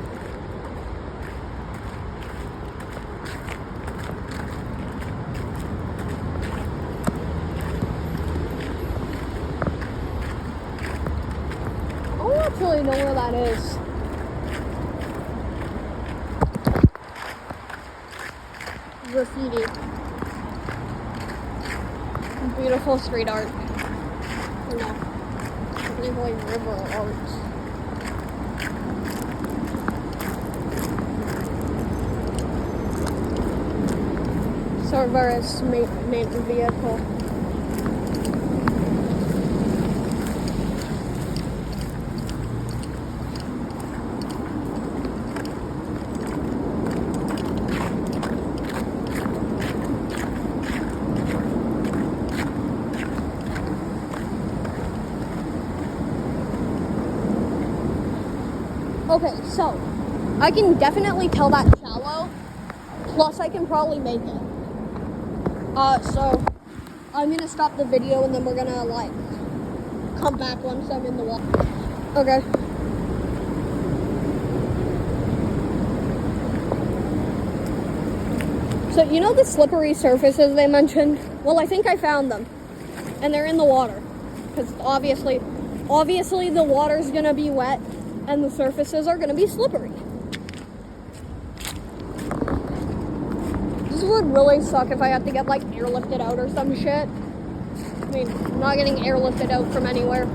I don't actually know where that is. Graffiti. Beautiful street art. No. Technically river art. Cerberus main vehicle. Okay, so I can definitely tell that's shallow, plus I can probably make it. So I'm gonna stop the video and then we're gonna like come back once I'm in the water. Okay. So you know the slippery surfaces they mentioned? Well, I think I found them, and they're in the water, because obviously the water's gonna be wet and the surfaces are gonna be slippery. This would really suck if I had to get like airlifted out or some shit. I mean, I'm not getting airlifted out from anywhere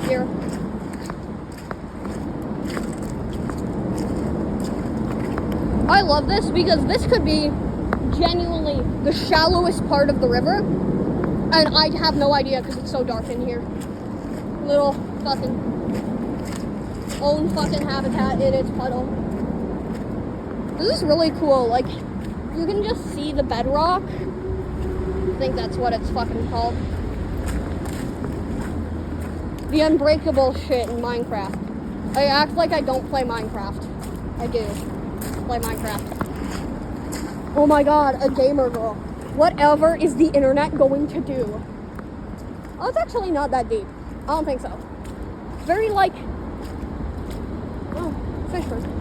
here. I love this because this could be genuinely the shallowest part of the river, and I have no idea because it's so dark in here. Little fucking own fucking habitat in its puddle. This is really cool. Like, you can just see the bedrock. I think that's what it's fucking called. The unbreakable shit in Minecraft. I act like I don't play Minecraft. I do play Minecraft. Oh my god, a gamer girl. Whatever is the internet going to do? Oh, it's actually not that deep. I don't think so. It's very like... Oh, fisherman.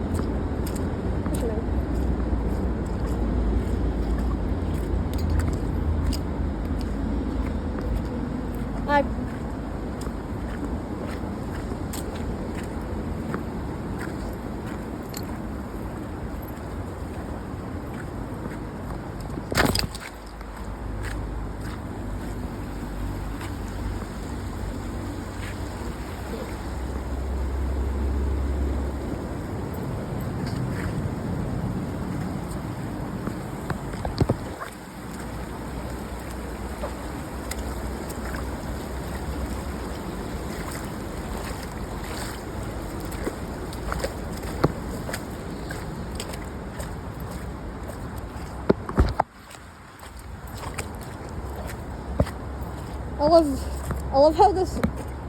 I love how this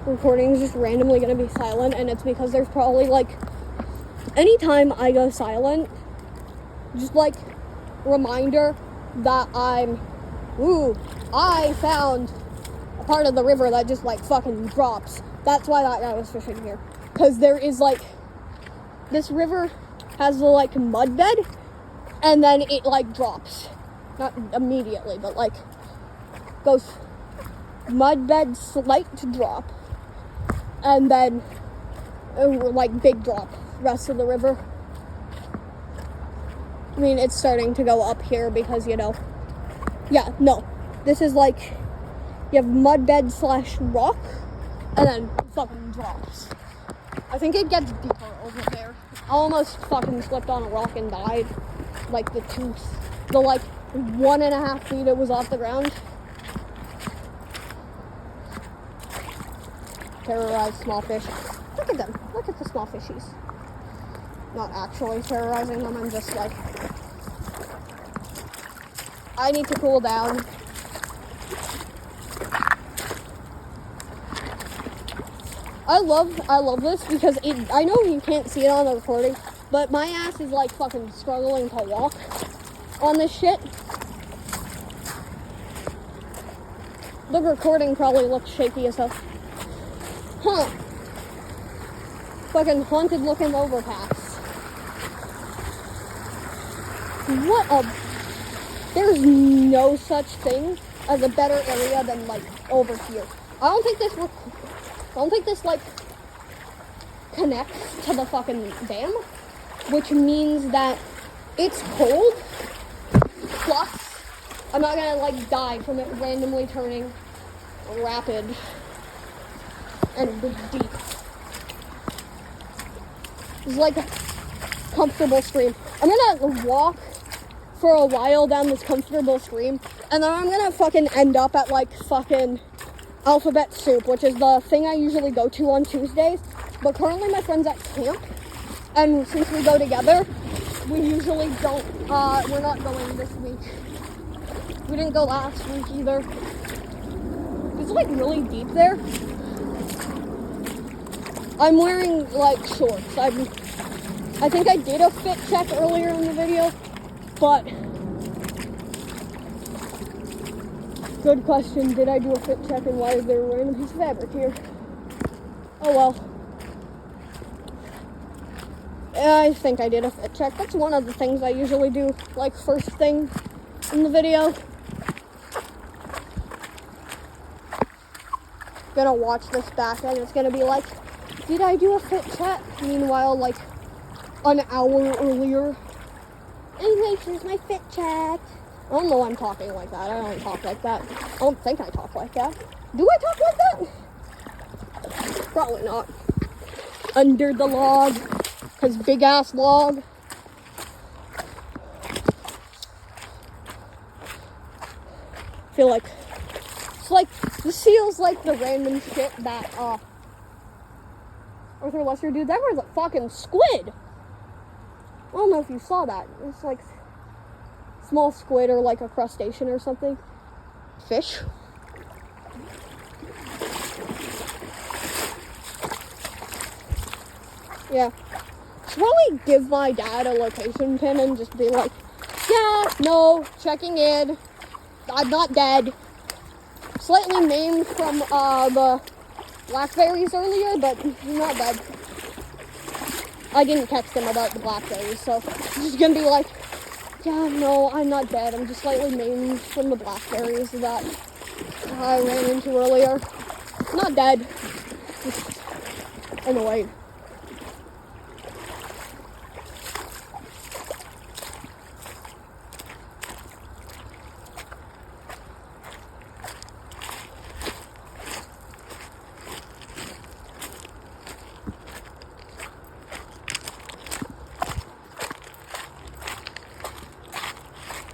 recording is just randomly gonna be silent, and it's because there's probably like, anytime I go silent, just like reminder that I found a part of the river that just like fucking drops. That's why that guy was fishing here, because there is like, this river has the like mud bed, and then it like drops, not immediately, but like goes mud bed, slight drop, and then like big drop rest of the river. I mean, it's starting to go up here because, you know, this is like, you have mud bed / rock, and then fucking drops. I think it gets deeper over there. I almost fucking slipped on a rock and died. Like the 1.5 feet it was off the ground. Terrorize small fish. Look at them. Look at the small fishies. Not actually terrorizing them. I'm just like, I need to cool down. I love this because I know you can't see it on the recording, but my ass is like fucking struggling to walk on this shit. The recording probably looks shaky as hell. Huh. Fucking haunted looking overpass. There's no such thing as a better area than like over here. I don't think this like connects to the fucking dam, which means that it's cold, plus I'm not gonna like die from it randomly turning rapid and deep. It's like a comfortable stream. I'm gonna walk for a while down this comfortable stream, and then I'm gonna fucking end up at like fucking Alphabet Soup, which is the thing I usually go to on Tuesdays. But currently my friend's at camp, and since we go together, we usually don't, we're not going this week. We didn't go last week either. It's like really deep there. I'm wearing like shorts. I think I did a fit check earlier in the video, but good question, did I do a fit check and why is there a random piece of fabric here? Oh well. I think I did a fit check. That's one of the things I usually do, like first thing in the video. Gonna watch this back and it's gonna be like, did I do a fit check? Meanwhile, like an hour earlier. Anyway, here's my fit check. I don't know why I'm talking like that. I don't talk like that. I don't think I talk like that. Do I talk like that? Probably not. Under the log. Cause big ass log. I feel like it's like this feels like the random shit that Arthur Lester dude. That was a fucking squid. I don't know if you saw that. It's like small squid or like a crustacean or something. Fish. Yeah. Should probably give my dad a location pin and just be like, yeah, no, checking in. I'm not dead. Slightly maimed from the blackberries earlier, but not dead. I didn't text him about the blackberries, so he's gonna be like, yeah, no, I'm not dead. I'm just slightly maimed from the blackberries that I ran into earlier. Not dead. Just annoyed.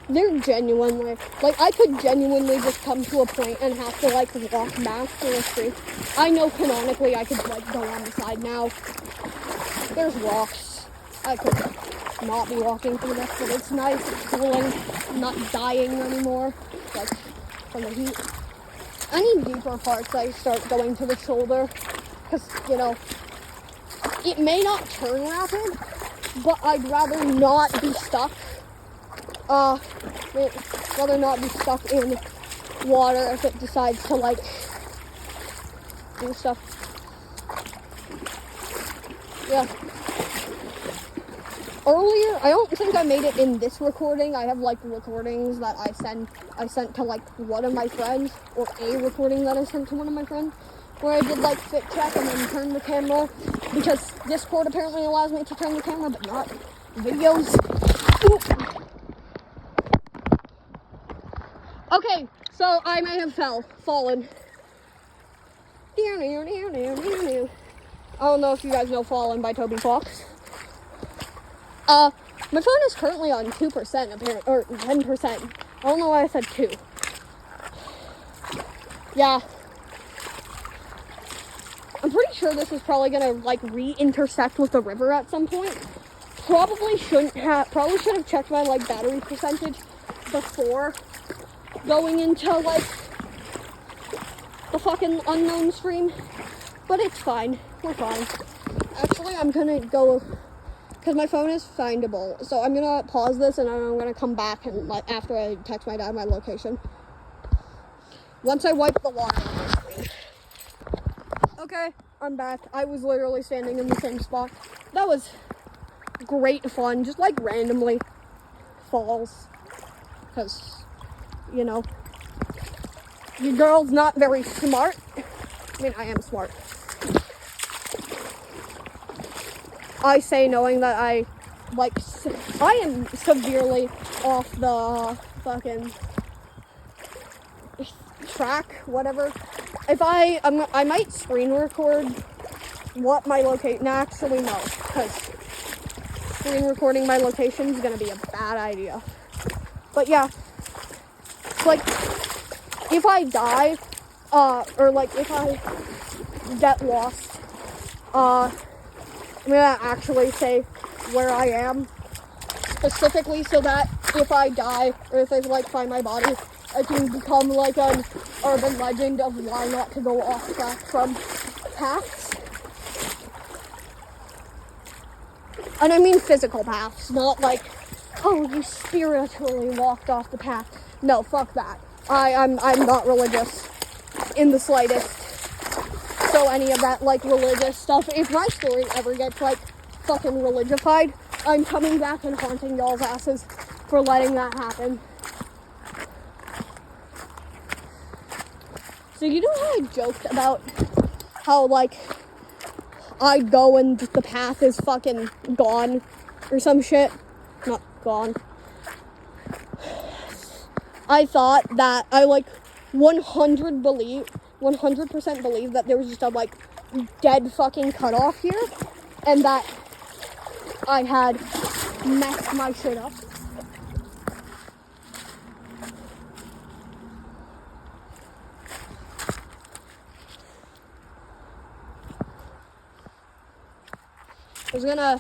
They're genuinely, like, I could genuinely just come to a point and have to, like, walk back to the street. I know canonically I could, like, go on the side now. There's rocks. I could not be walking through this, but it's nice, it's cooling. I'm not dying anymore, like, from the heat. any deeper parts, I start going to the shoulder. Because, you know, it may not turn rapid, but I'd rather not be stuck. Rather not be stuck in water if it decides to, like, do stuff. Yeah. Earlier, I don't think I made it in this recording. I have, like, recordings that I sent to, like, one of my friends, or a recording that I sent to one of my friends, where I did, like, fit check and then turn the camera, because Discord apparently allows me to turn the camera, but not videos. Ooh. Okay, so I may have fallen. I don't know if you guys know Fallen by Toby Fox. My phone is currently on 2%, apparently, or 10%. I don't know why I said 2. Yeah. I'm pretty sure this is probably gonna, like, re-intersect with the river at some point. Probably should have checked my, like, battery percentage before going into, like, the fucking unknown stream. But it's fine. We're fine. Actually, I'm gonna go, because my phone is findable. So I'm gonna pause this and I'm gonna come back and, like, after I text my dad my location. Once I wipe the water on my screen. Okay, I'm back. I was literally standing in the same spot. That was great fun. Just, like, randomly falls. Because, you know, your girl's not very smart. I mean, I am smart. I say knowing that I am severely off the fucking track, whatever. If I might screen record what my location, actually no, because screen recording my location is going to be a bad idea. But yeah, like, if I die, or like if I get lost, I'm gonna actually say where I am, specifically so that if I die, or if they, like, find my body, I can become, like, an urban legend of why not to go off track from paths. And I mean physical paths, not like, oh, you spiritually walked off the path. No, fuck that. I'm not religious in the slightest. So any of that, like, religious stuff, if my story ever gets, like, fucking religified, I'm coming back and haunting y'all's asses for letting that happen. So you know how I joked about how, like, I go and the path is fucking gone or some shit? Not gone. I thought that I, like, 100% believe that there was just a, like, dead fucking cutoff here, and that I had messed my shit up. I was gonna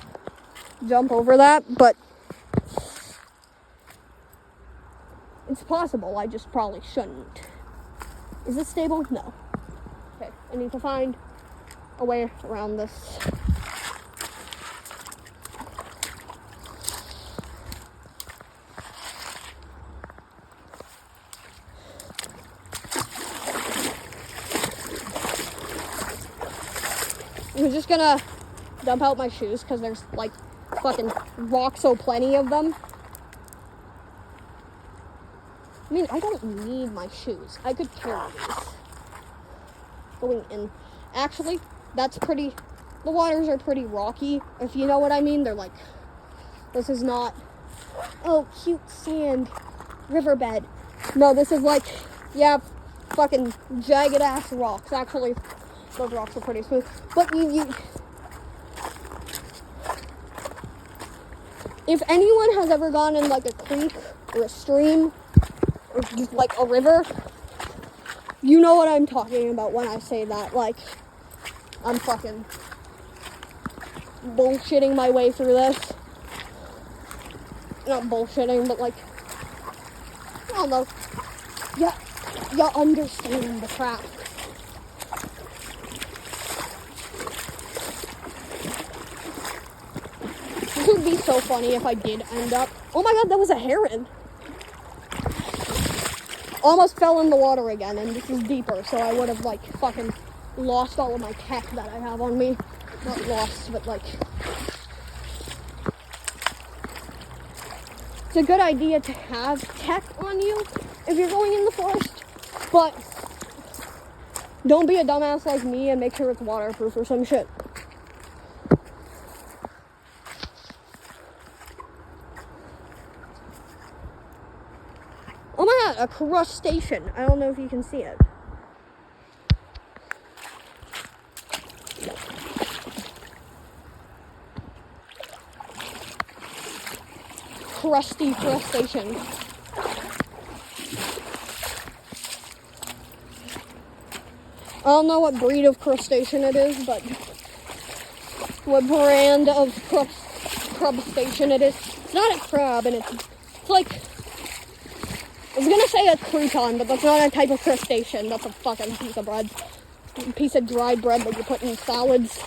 jump over that, but it's possible. I just probably shouldn't. Is this stable? No. Okay, I need to find a way around this. I'm just gonna dump out my shoes because there's, like, fucking rocks so plenty of them. I mean, I don't need my shoes. I could carry these. Going in. Actually, that's pretty, the waters are pretty rocky, if you know what I mean. They're like, this is not, oh, cute sand riverbed. No, this is like, yeah, fucking jagged ass rocks. Actually, those rocks are pretty smooth. But if anyone has ever gone in, like, a creek or a stream or just, like, a river, you know what I'm talking about when I say that. Like, I'm fucking bullshitting my way through this. Not bullshitting, but, like, I don't know. Yeah, you understand the craft. This would be so funny if I did end up. Oh my god, that was a heron. Almost fell in the water again, and this is deeper, so I would have like fucking lost all of my tech that I have on me. Not lost, but like. It's a good idea to have tech on you if you're going in the forest, but don't be a dumbass like me and make sure it's waterproof or some shit. Oh my god, a crustacean. I don't know if you can see it. Crusty crustacean. I don't know what breed of crustacean it is, but what brand of crustacean it is. It's not a crab, and it's like, I was gonna say a crouton, but that's not a type of crustacean. That's a fucking piece of bread. A piece of dried bread that you put in salads.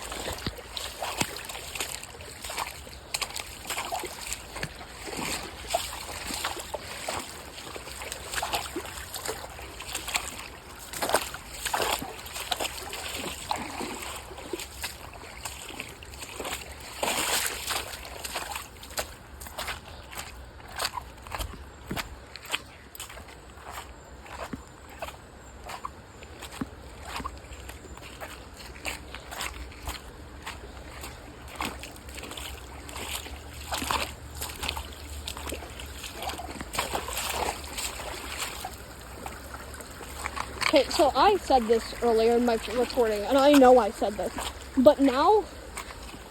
Okay, so I said this earlier in my recording, and I know I said this, but now,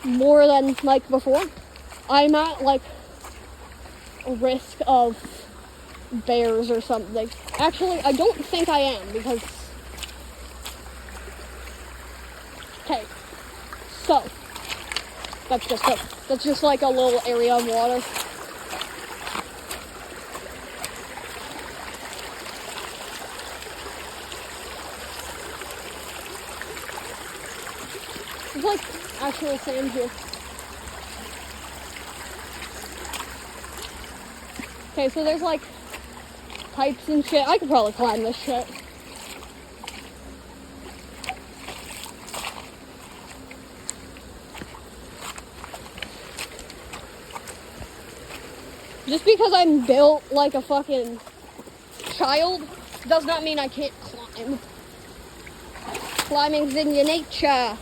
more than, like, before, I'm at, like, a risk of bears or something. Actually, I don't think I am, because, okay, so, that's just like a little area of water. It's like actual sand here. Okay, so there's like pipes and shit. I could probably climb this shit. Just because I'm built like a fucking child does not mean I can't climb. Climbing's in your nature.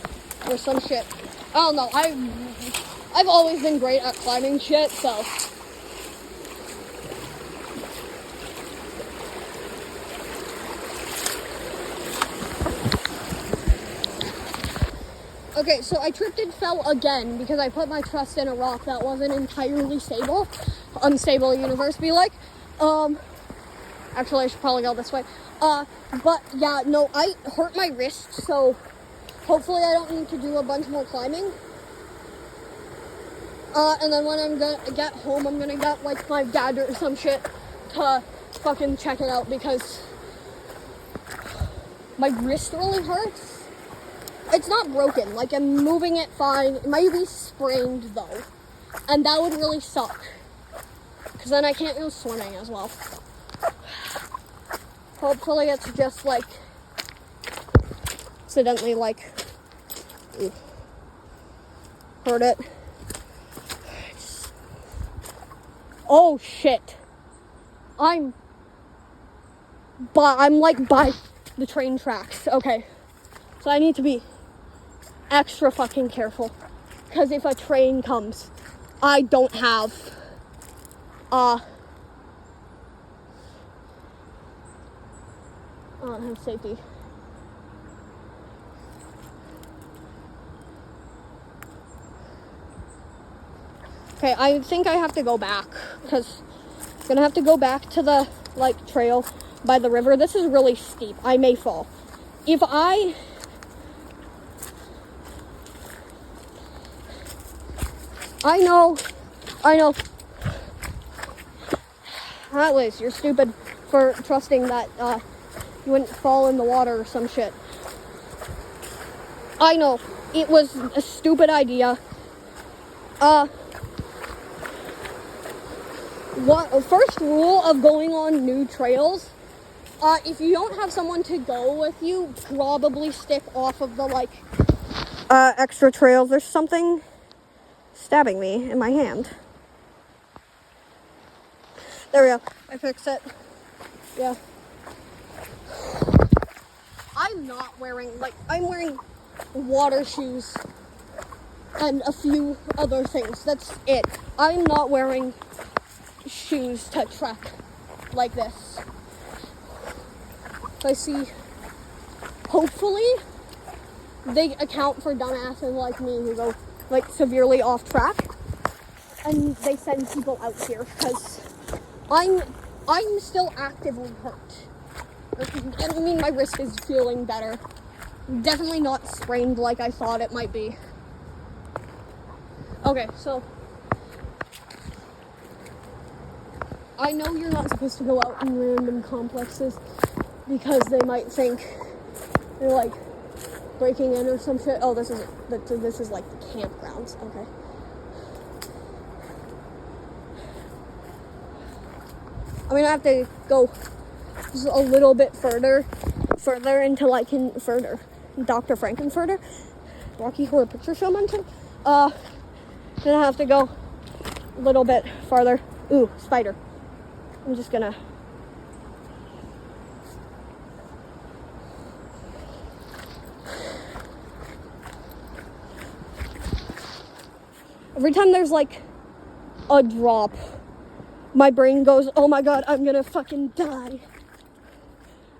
Or some shit. I don't know. I've always been great at climbing shit, so. Okay, so I tripped and fell again because I put my trust in a rock that wasn't entirely stable. Unstable universe be like. Actually, I should probably go this way. But yeah, no, I hurt my wrist, so hopefully I don't need to do a bunch more climbing. And then when I'm gonna get home, I'm gonna get like my dad or some shit to fucking check it out because my wrist really hurts. It's not broken, like I'm moving it fine. It might be sprained though. And that would really suck. Because then I can't go swimming as well. Hopefully it's just like accidentally like hurt it. Oh shit. I'm like by the train tracks. Okay. So I need to be extra fucking careful. Because if a train comes, I don't have safety. Okay, I think I have to go back because I'm gonna have to go back to the like trail by the river. This is really steep. I may fall. If I know. Atlas, you're stupid for trusting that you wouldn't fall in the water or some shit. I know, it was a stupid idea. First rule of going on new trails, if you don't have someone to go with you, probably stick off of the, like, extra trails. There's something stabbing me in my hand. There we go. I fixed it. Yeah. I'm not wearing, like, I'm wearing water shoes and a few other things. That's it. I'm not wearing shoes to trek like this. So I see, hopefully, they account for dumbasses like me who go, like, severely off track, and they send people out here, because I'm still actively hurt. I mean, my wrist is feeling better. Definitely not sprained like I thought it might be. Okay, so I know you're not supposed to go out in random complexes because they might think you're, like, breaking in or some shit. Oh, this is like the campgrounds. Okay. I'm gonna have to go just a little bit further into, like, Dr. Frankenfurter, Rocky Horror Picture Show mentioned. Then I have to go a little bit farther. Ooh, spider. I'm just gonna. Every time there's, like, a drop, my brain goes, oh my god, I'm gonna fucking die.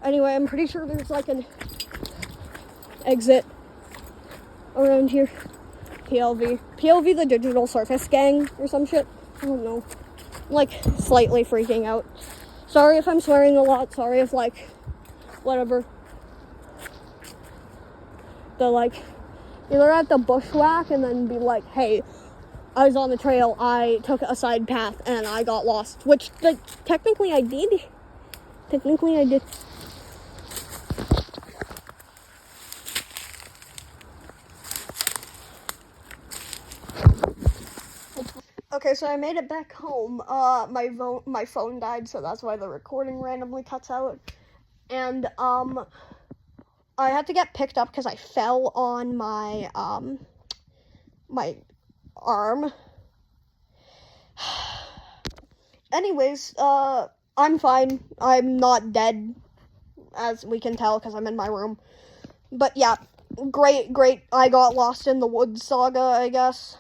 Anyway, I'm pretty sure there's, like, an exit around here. PLV, the Digital Surface Gang or some shit. I don't know. I'm, like, slightly freaking out. Sorry if I'm swearing a lot. Sorry if, like, whatever. The, like, either have to bushwhack and then be like, hey, I was on the trail, I took a side path, and I got lost. Which, like, technically I did. Okay, so I made it back home. My phone died, so that's why the recording randomly cuts out. And, I had to get picked up because I fell on my, my arm. Anyways, I'm fine. I'm not dead, as we can tell, because I'm in my room. But yeah, great. I got lost in the woods saga, I guess.